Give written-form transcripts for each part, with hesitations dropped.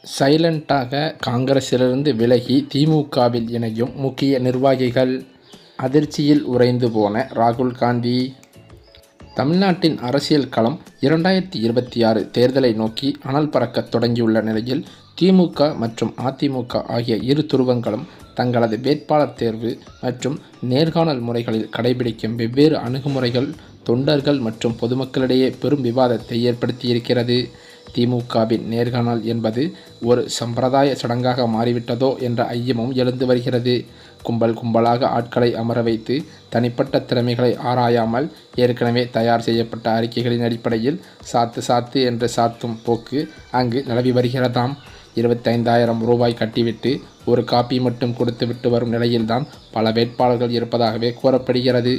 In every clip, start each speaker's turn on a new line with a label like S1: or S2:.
S1: சைலண்டாக காங்கிரசிலிருந்து விலகி திமுகவில் இணையும் முக்கிய நிர்வாகிகள். அதிர்ச்சியில் உறைந்து போன ராகுல் காந்தி. தமிழ்நாட்டின் அரசியல் களம் 2026 தேர்தலை நோக்கி அனல் பறக்கத் தொடங்கியுள்ள நிலையில் திமுக மற்றும் அதிமுக ஆகிய இரு துருவங்களும் தங்களது வேட்பாளர் தேர்வு மற்றும் நேர்காணல் முறைகளில் கடைபிடிக்கும் வெவ்வேறு அணுகுமுறைகள் தொண்டர்கள் மற்றும் பொதுமக்களிடையே பெரும் விவாதத்தை ஏற்படுத்தியிருக்கிறது. திமுகவின் நேர்காணல் என்பது ஒரு சம்பிரதாய சடங்காக மாறிவிட்டதோ என்ற ஐயமும் எழுந்து வருகிறது. கும்பல் கும்பலாக ஆட்களை அமர வைத்து தனிப்பட்ட திறமைகளை ஆராயாமல் ஏற்கனவே தயார் செய்யப்பட்ட அறிக்கைகளின் அடிப்படையில் சாத்து என்று சாத்தும் போக்கு அங்கு நிலவி வருகிறதாம். 25,000 ரூபாய் கட்டிவிட்டு ஒரு காப்பி மட்டும் கொடுத்துவிட்டு வரும் நிலையில்தான் பல வேட்பாளர்கள் இருப்பதாகவே கூறப்படுகிறது.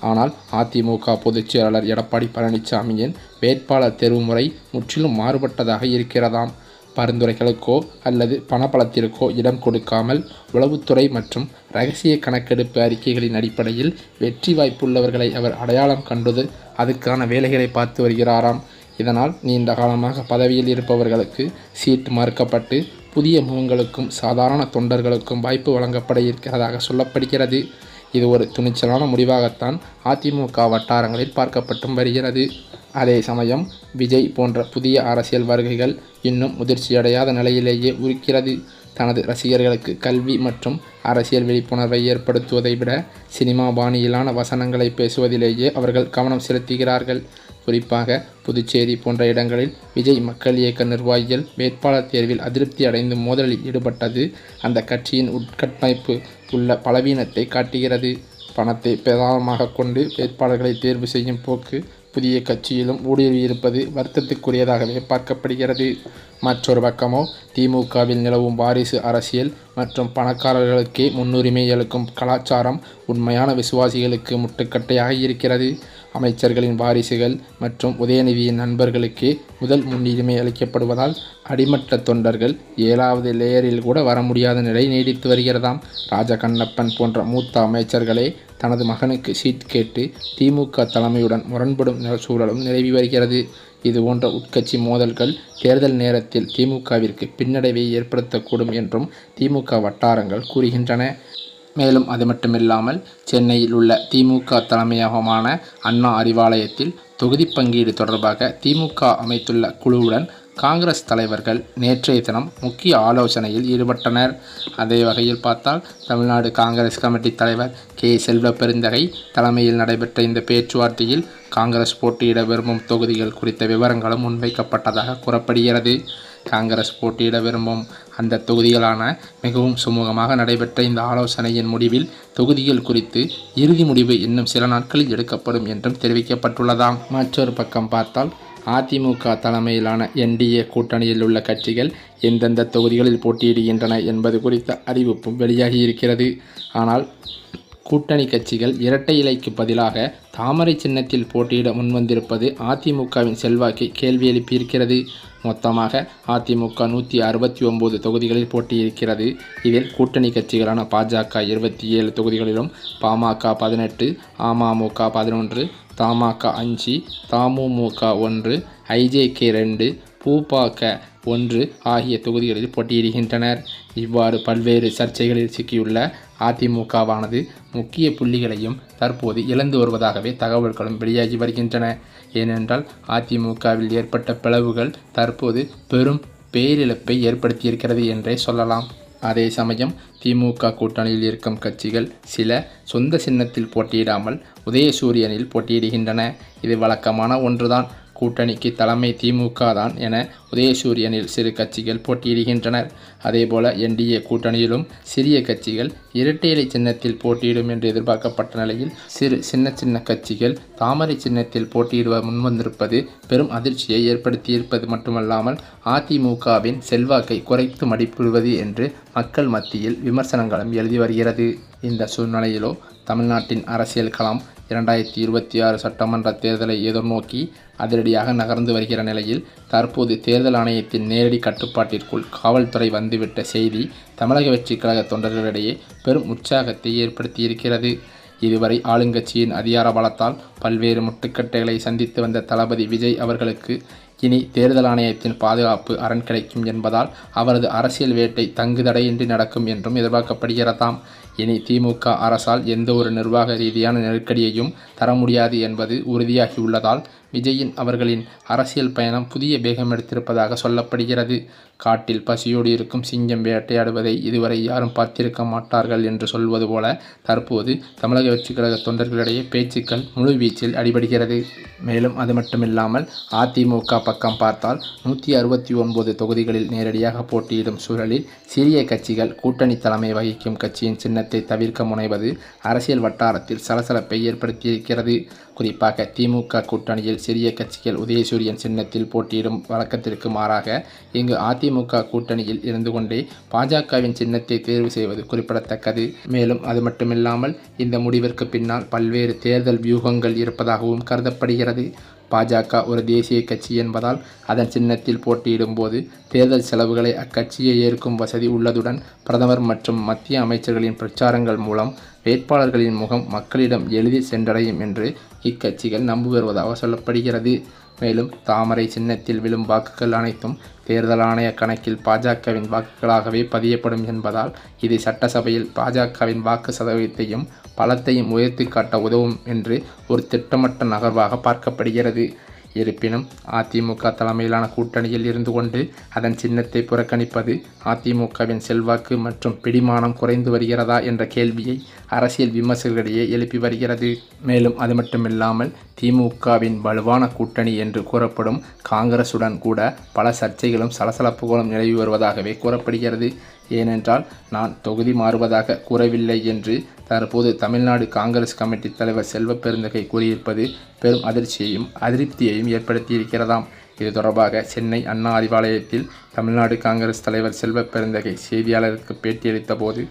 S1: ஆனால் அதிமுக பொதுச் செயலாளர் எடப்பாடி பழனிசாமியின் வேட்பாளர் தேர்வு முறை முற்றிலும் மாறுபட்டதாக இருக்கிறதாம். பரிந்துரைகளுக்கோ அல்லது பணபலத்திற்கோ இடம் கொடுக்காமல் உளவுத்துறை மற்றும் இரகசிய கணக்கெடுப்பு அறிக்கைகளின் அடிப்படையில் வெற்றி வாய்ப்புள்ளவர்களை அவர் அடையாளம் கண்டது அதுக்கான வேலைகளை பார்த்து வருகிறாராம். இதனால் நீண்ட காலமாக பதவியில் இருப்பவர்களுக்கு சீட் மறுக்கப்பட்டு புதிய முகங்களுக்கும் சாதாரண தொண்டர்களுக்கும் வாய்ப்பு வழங்கப்பட இருக்கிறதாக சொல்லப்படுகிறது. இது ஒரு துணிச்சலான முடிவாகத்தான் அதிமுக வட்டாரங்களில் பார்க்கப்பட்டும் வருகிறது. அதே சமயம் விஜய் போன்ற புதிய அரசியல் வருகைகள் இன்னும் முதிர்ச்சியடையாத நிலையிலேயே இருக்கிறது. தனது ரசிகர்களுக்கு கல்வி மற்றும் அரசியல் விழிப்புணர்வை ஏற்படுத்துவதை விட சினிமா பாணியிலான வசனங்களை பேசுவதிலேயே அவர்கள் கவனம் செலுத்துகிறார்கள். குறிப்பாக புதுச்சேரி போன்ற இடங்களில் விஜய் மக்கள் இயக்க நிர்வாகிகள் வேட்பாளர் தேர்வில் அதிருப்தி அடைந்து மோதலில் ஈடுபட்டது அந்த கட்சியின் உட்கட்டமைப்பு உள்ள பலவீனத்தை காட்டுகிறது. பணத்தை பிரதானமாக கொண்டு வேட்பாளர்களை தேர்வு செய்யும் போக்கு புதிய கட்சியிலும் ஊடுருவியிருப்பது வருத்தத்துக்குரியதாகவே பார்க்கப்படுகிறது. மற்றொரு பக்கமோ திமுகவில் நிலவும் வாரிசு அரசியல் மற்றும் பணக்காரர்களுக்கே முன்னுரிமை அளிக்கும் கலாச்சாரம் உண்மையான விசுவாசிகளுக்கு முட்டுக்கட்டையாக இருக்கிறது. அமைச்சர்களின் வாரிசுகள் மற்றும் உதயநிதியின் நண்பர்களுக்கே முதல் முன்னுரிமை அளிக்கப்படுவதால் அடிமட்ட தொண்டர்கள் 7வது லேயரில் கூட வர முடியாத நிலை நீடித்து வருகிறதாம். ராஜகண்ணப்பன் போன்ற மூத்த அமைச்சர்களே தனது மகனுக்கு சீட் கேட்டு திமுக தலைமையுடன் முரண்படும் சூழலும் நிலவி வருகிறது. இதுபோன்ற உட்கட்சி மோதல்கள் தேர்தல் நேரத்தில் திமுகவிற்கு பின்னடைவை ஏற்படுத்தக்கூடும் என்றும் திமுக வட்டாரங்கள் கூறுகின்றன. மேலும் அது மட்டுமில்லாமல் சென்னையில் உள்ள திமுக தலைமையகமான அண்ணா அறிவாலயத்தில் தொகுதி பங்கீடு தொடர்பாக திமுக அமைத்துள்ள குழுவுடன் காங்கிரஸ் தலைவர்கள் நேற்றைய தினம் முக்கிய ஆலோசனையில் ஈடுபட்டனர். அதே வகையில் பார்த்தால் தமிழ்நாடு காங்கிரஸ் கமிட்டி தலைவர் செல்வபெருந்தகை தலைமையில் நடைபெற்ற இந்த பேச்சுவார்த்தையில் காங்கிரஸ் போட்டியிட விரும்பும் தொகுதிகள் குறித்த விவரங்களும் முன்வைக்கப்பட்டதாக கூறப்படுகிறது. காங்கிரஸ் போட்டியிட விரும்பும் அந்த தொகுதிகளான மிகவும் சுமூகமாக நடைபெற்ற இந்த ஆலோசனையின் முடிவில் தொகுதிகள் குறித்து இறுதி முடிவு இன்னும் சில நாட்களில் எடுக்கப்படும் என்றும் தெரிவிக்கப்பட்டுள்ளதாம். மற்றொரு பக்கம் பார்த்தால் அதிமுக தலைமையிலான NDA கூட்டணியில் உள்ள கட்சிகள் எந்தெந்த தொகுதிகளில் போட்டியிடுகின்றன என்பது குறித்த அறிவிப்பும் வெளியாகி இருக்கிறது. ஆனால் கூட்டணி கட்சிகள் இரட்டை இலைக்கு பதிலாக தாமரை சின்னத்தில் போட்டியிட முன்வந்திருப்பது அதிமுகவின் செல்வாக்கை கேள்வி எழுப்பியிருக்கிறது. மொத்தமாக அதிமுக 169 தொகுதிகளில் போட்டியிருக்கிறது. இதில் கூட்டணி கட்சிகளான பாஜக 27 தொகுதிகளிலும், பாமக 18, அமமுக 11, தமாக 5, தமுமுக 1, IJK 2, பூபாக 1 ஆகிய தொகுதிகளில் போட்டியிடுகின்றனர். இவ்வாறு பல்வேறு சர்ச்சைகளில் சிக்கியுள்ள அதிமுகவானது முக்கிய புள்ளிகளையும் தற்போது இழந்து வருவதாகவே தகவல்களும் வெளியாகி வருகின்றன. ஏனென்றால் அதிமுகவில் ஏற்பட்ட பிளவுகள் தற்போது பெரும் பேரிழப்பை ஏற்படுத்தியிருக்கிறது என்றே சொல்லலாம். அதே சமயம் திமுக கூட்டணியில் இருக்கும் கட்சிகள் சில சொந்த சின்னத்தில் போட்டியிடாமல் உதயசூரியனில் போட்டியிடுகின்றன. இது வழக்கமான ஒன்றுதான். கூட்டணிக்கு தலைமை திமுக தான் என உதயசூரியனில் சிறு கட்சிகள் போட்டியிடுகின்றனர். அதேபோல NDA கூட்டணியிலும் சிறிய கட்சிகள் இரட்டை இலை சின்னத்தில் போட்டியிடும் என்று எதிர்பார்க்கப்பட்ட நிலையில் சின்ன கட்சிகள் தாமரை சின்னத்தில் போட்டியிடுவ முன்வந்திருப்பது பெரும் அதிர்ச்சியை ஏற்படுத்தியிருப்பது மட்டுமல்லாமல் அதிமுகவின் செல்வாக்கை குறைத்து மதிப்பிடுவது என்று மக்கள் மத்தியில் விமர்சனங்களும் எழுதி வருகிறது. இந்த சூழ்நிலையிலோ தமிழ்நாட்டின் அரசியல் களம் 2026 சட்டமன்ற தேர்தலை எதிர்நோக்கி அதிரடியாக நகர்ந்து வருகிற நிலையில் தற்போது தேர்தல் ஆணையத்தின் நேரடி கட்டுப்பாட்டிற்குள் காவல்துறை வந்துவிட்ட செய்தி தமிழக வெற்றிக் கழக தொண்டர்களிடையே பெரும் உற்சாகத்தை ஏற்படுத்தியிருக்கிறது. இதுவரை ஆளுங்கட்சியின் அதிகார பலத்தால் பல்வேறு முட்டுக்கட்டைகளை சந்தித்து வந்த தளபதி விஜய் அவர்களுக்கு இனி தேர்தல் ஆணையத்தின் பாதுகாப்பு அரண் கிடைக்கும் என்பதால் அவரது அரசியல் வேட்டை தங்குதடையின்றி நடக்கும் என்றும் எதிர்பார்க்கப்படுகிறதாம். இனி திமுக அரசால் எந்த ஒரு நிர்வாக ரீதியான நெருக்கடியையும் தர முடியாது என்பது உறுதியாகியுள்ளதால் விஜயின் அவர்களின் அரசியல் பயணம் புதிய வேகம் எடுத்திருப்பதாக சொல்லப்படுகிறது. காட்டில் பசியோடு இருக்கும் சிங்கம் வேட்டையாடுவதை இதுவரை யாரும் பார்த்திருக்க மாட்டார்கள் என்று சொல்வது போல தற்போது தமிழக வெற்றிக் கழக தொண்டர்களிடையே பேச்சுக்கள் முழுவீச்சில் அடிபடுகிறது. மேலும் அது மட்டுமில்லாமல் அதிமுக பக்கம் பார்த்தால் 169 தொகுதிகளில் நேரடியாக போட்டியிடும் சூழலில் சிறிய கட்சிகள் கூட்டணி தலைமை வகிக்கும் கட்சியின் சின்னத்தை தவிர்க்க முனைவது அரசியல் வட்டாரத்தில் சலசலப்பை ஏற்படுத்தியிருக்கிறது. குறிப்பாக திமுக கூட்டணியில் சிறிய கட்சிகள் உதயசூரியன் சின்னத்தில் போட்டியிடும் வழக்கத்திற்கு மாறாக இங்கு அதிமுக கூட்டணியில் இருந்து கொண்டே பாஜகவின் சின்னத்தை தேர்வு செய்வது குறிப்பிடத்தக்கது. மேலும் அது மட்டுமில்லாமல் இந்த முடிவிற்கு பின்னால் பல்வேறு தேர்தல் வியூகங்கள் இருப்பதாகவும் கருதப்படுகிறது. பாஜக ஒரு தேசிய கட்சி என்பதால் அதன் சின்னத்தில் போட்டியிடும் போது தேர்தல் செலவுகளை அக்கட்சியை ஏற்கும் வசதி உள்ளதுடன் பிரதமர் மற்றும் மத்திய அமைச்சர்களின் பிரச்சாரங்கள் மூலம் வேட்பாளர்களின் முகம் மக்களிடம் எளிதில் சென்றடையும் என்று இக்கட்சிகள் நம்பி வருவதாக சொல்லப்படுகிறது. மேலும் தாமரை சின்னத்தில் விழும் வாக்குகள் அனைத்தும் தேர்தல் ஆணைய கணக்கில் பாஜகவின் வாக்குகளாகவே பதியப்படும் என்பதால் இது சட்டசபையில் பாஜகவின் வாக்கு சதவீதத்தையும் பலத்தையும் உயர்த்தி காட்ட உதவும் என்று ஒரு திட்டமிட்ட நகர்வாக பார்க்கப்படுகிறது. இருப்பினும் அதிமுக தலைமையிலான கூட்டணியில் இருந்து கொண்டு அதன் சின்னத்தை புறக்கணிப்பது அதிமுகவின் செல்வாக்கு மற்றும் பிடிமானம் குறைந்து வருகிறதா என்ற கேள்வியை அரசியல் விமர்சகர்களிடையே எழுப்பி வருகிறது. மேலும் அது மட்டுமில்லாமல் திமுகவின் வலுவான கூட்டணி என்று கூறப்படும் காங்கிரசுடன் கூட பல சர்ச்சைகளும் சலசலப்புகளும் நிலவி வருவதாகவே கூறப்படுகிறது. ஏனென்றால் நான் தொகுதி மாறுவதாக கூறவில்லை என்று தற்போது தமிழ்நாடு காங்கிரஸ் கமிட்டி தலைவர் செல்வ பெருந்தகை கூறியிருப்பது பெரும் அதிர்ச்சியையும் அதிருப்தியையும் ஏற்படுத்தியிருக்கிறதாம். இது தொடர்பாக சென்னை அண்ணா அறிவாலயத்தில் தமிழ்நாடு காங்கிரஸ் தலைவர் செல்வ பெருந்தகை செய்தியாளருக்கு பேட்டியளித்த போது,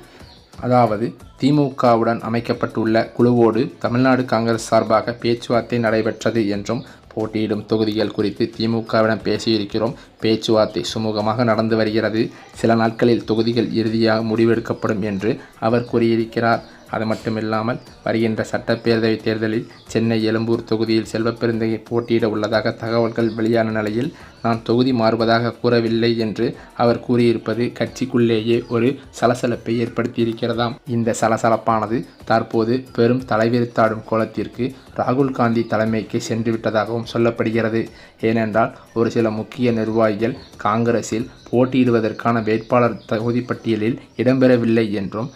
S1: அதாவது திமுகவுடன் அமைக்கப்பட்டுள்ள குழுவோடு தமிழ்நாடு காங்கிரஸ் சார்பாக பேச்சுவார்த்தை நடைபெற்றது என்றும் போட்டியிடும் தொகுதிகள் குறித்து திமுகவிடம் பேசியிருக்கிறோம். பேச்சுவார்த்தை சுமூகமாக நடந்து வருகிறது. சில நாட்களில் தொகுதிகள் இறுதியாக முடிவெடுக்கப்படும் என்று அவர் கூறியிருக்கிறார். அது மட்டுமில்லாமல் வருகின்ற சட்டப்பேரவை தேர்தலில் சென்னை எழும்பூர் தொகுதியில் செல்வப்பெருந்தகை போட்டியிட உள்ளதாக தகவல்கள் வெளியான நிலையில் நான் தொகுதி மாறுவதாக கூறவில்லை என்று அவர் கூறியிருப்பது கட்சிக்குள்ளேயே ஒரு சலசலப்பை ஏற்படுத்தியிருக்கிறதாம். இந்த சலசலப்பானது தற்போது பெரும் தலைவிரித்தாடும் கோலத்திற்கு ராகுல் காந்தி தலைமைக்கு சென்றுவிட்டதாகவும் சொல்லப்படுகிறது. ஏனென்றால் ஒரு சில முக்கிய நிர்வாகிகள் காங்கிரஸில் போட்டியிடுவதற்கான வேட்பாளர் தொகுதி பட்டியலில் இடம்பெறவில்லை என்றும்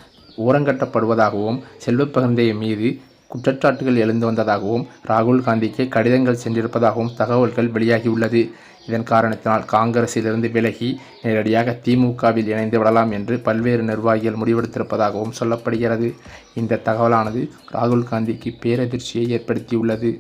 S1: ஓரங்கட்டப்படுவதாகவும் செல்வப்பெருந்தகை மீது குற்றச்சாட்டுகள் எழுந்து வந்ததாகவும் ராகுல் காந்திக்கு கடிதங்கள் சென்றிருப்பதாகவும் தகவல்கள் வெளியாகியுள்ளது. இதன் காரணத்தினால் காங்கிரஸிலிருந்து விலகி நேரடியாக திமுகவில் இணைந்து விடலாம் என்று பல்வேறு நிர்வாகிகள் முடிவெடுத்திருப்பதாகவும் சொல்லப்படுகிறது. இந்த தகவலானது ராகுல் காந்திக்கு பேரதிர்ச்சியை ஏற்படுத்தியுள்ளது.